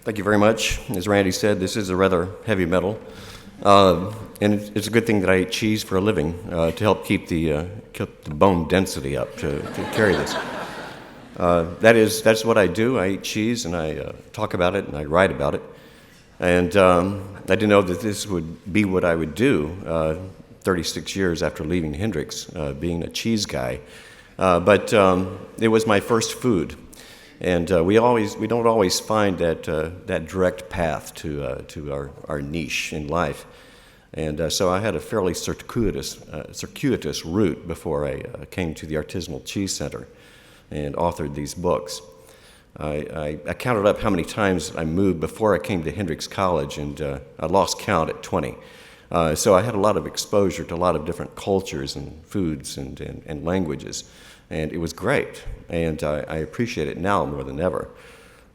Thank you very much. As Randy said, this is a rather heavy metal, and it's a good thing that I eat cheese for a living to help keep the bone density up to carry this. That's what I do. I eat cheese, and I talk about it, and I write about it. And I didn't know that this would be what I would do 36 years after leaving Hendrix, being a cheese guy. But it was my first food. And we don't always find that direct path to our niche in life, and so I had a fairly circuitous route before I came to the Artisanal Cheese Center, and authored these books. I counted up how many times I moved before I came to Hendrix College, and I lost count at 20. So I had a lot of exposure to a lot of different cultures and foods and languages. And it was great, and I appreciate it now more than ever,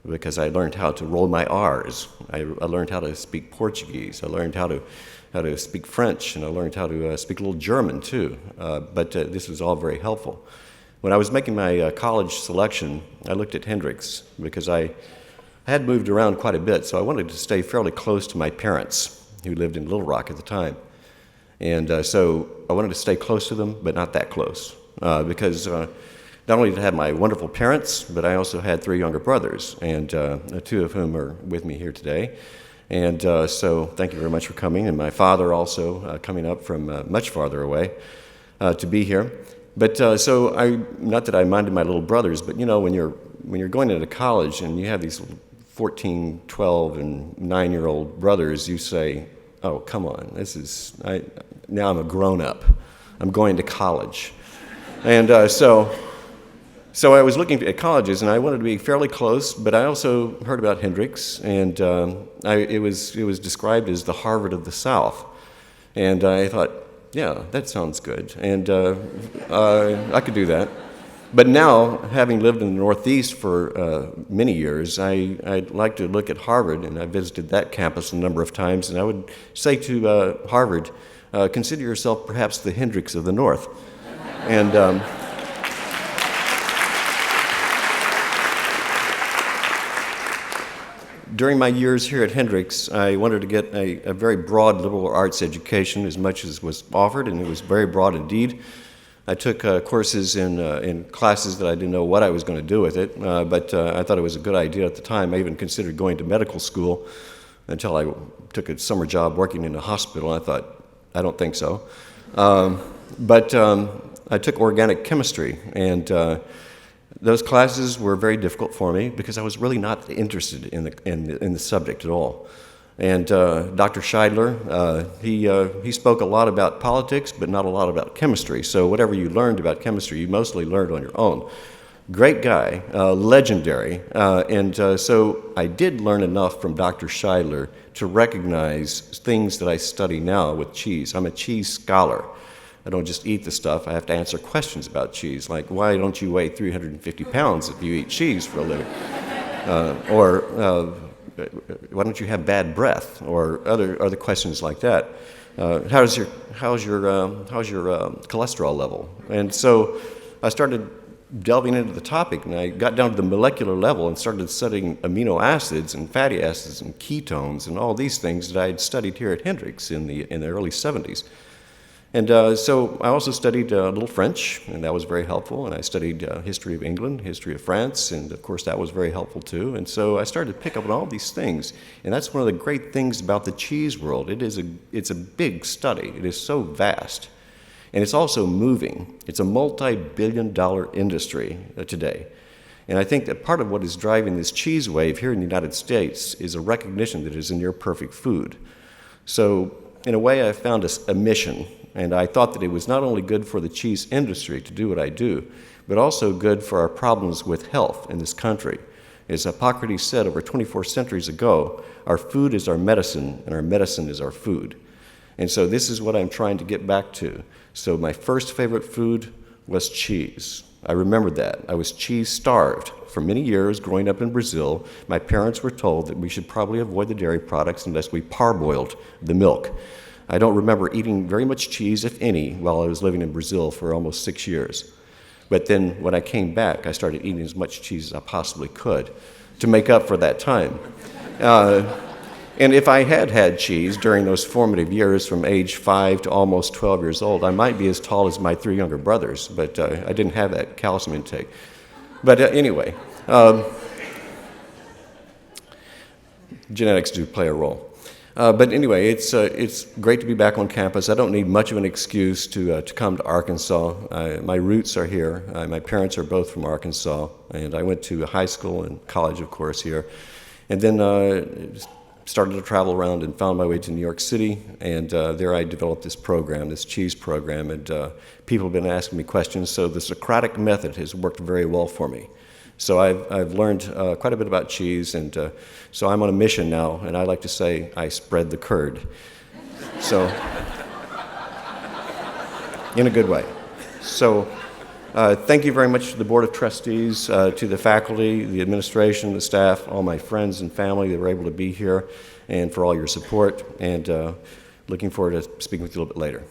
because I learned how to roll my R's. I learned how to speak Portuguese. I learned how to speak French, and I learned how to speak a little German too. But this was all very helpful. When I was making my college selection, I looked at Hendrix because I had moved around quite a bit, so I wanted to stay fairly close to my parents, who lived in Little Rock at the time. And so I wanted to stay close to them, but not that close. Because not only did I have my wonderful parents, but I also had 3 younger brothers, and 2 of whom are with me here today. And so thank you very much for coming, and my father also coming up from much farther away to be here. But not that I minded my little brothers, but when you're going into college and you have these 14, 12, and 9-year-old brothers, you say, "Oh, come on, now I'm a grown-up. I'm going to college." And so I was looking at colleges, and I wanted to be fairly close, but I also heard about Hendrix, and it was described as the Harvard of the South. And I thought, yeah, that sounds good, and I could do that. But now, having lived in the Northeast for many years, I'd like to look at Harvard, and I visited that campus a number of times, and I would say to Harvard, consider yourself perhaps the Hendrix of the North. And during my years here at Hendrix, I wanted to get a very broad liberal arts education, as much as was offered, and it was very broad indeed. I took courses in classes that I didn't know what I was going to do with it, but I thought it was a good idea at the time. I even considered going to medical school until I took a summer job working in a hospital. I thought, I don't think so. But I took organic chemistry, and those classes were very difficult for me because I was really not interested in the subject at all. And Dr. Scheidler, he spoke a lot about politics, but not a lot about chemistry. So whatever you learned about chemistry, you mostly learned on your own. Great guy, legendary, and so I did learn enough from Dr. Scheidler to recognize things that I study now with cheese. I'm a cheese scholar. I don't just eat the stuff. I have to answer questions about cheese, like why don't you weigh 350 pounds if you eat cheese for a living? Or why don't you have bad breath? Or other questions like that. How's your cholesterol level? And so I started delving into the topic, and I got down to the molecular level and started studying amino acids and fatty acids and ketones and all these things that I had studied here at Hendrix in the early 70s. And so I also studied a little French, and that was very helpful. And I studied history of England, history of France, and of course that was very helpful too. And so I started to pick up on all these things. And that's one of the great things about the cheese world. It's a big study. It is so vast. And it's also moving. It's a multi-billion-dollar industry today. And I think that part of what is driving this cheese wave here in the United States is a recognition that it is a near-perfect food. So in a way, I found a mission. And I thought that it was not only good for the cheese industry to do what I do, but also good for our problems with health in this country. As Hippocrates said over 24 centuries ago, our food is our medicine, and our medicine is our food. And so this is what I'm trying to get back to. So my first favorite food was cheese. I remembered that. I was cheese-starved. For many years, growing up in Brazil, my parents were told that we should probably avoid the dairy products unless we parboiled the milk. I don't remember eating very much cheese, if any, while I was living in Brazil for almost 6 years. But then when I came back, I started eating as much cheese as I possibly could to make up for that time. And if I had had cheese during those formative years from age 5 to almost 12 years old, I might be as tall as my 3 younger brothers, but I didn't have that calcium intake. But anyway, genetics do play a role. But anyway, it's great to be back on campus. I don't need much of an excuse to come to Arkansas. My roots are here. My parents are both from Arkansas, and I went to high school and college, of course, here. And then started to travel around and found my way to New York City, and there I developed this program, this cheese program, and people have been asking me questions, so the Socratic method has worked very well for me. So I've learned quite a bit about cheese, and so I'm on a mission now, and I like to say I spread the curd. So, in a good way. So, thank you very much to the Board of Trustees, to the faculty, the administration, the staff, all my friends and family that were able to be here, and for all your support, and looking forward to speaking with you a little bit later.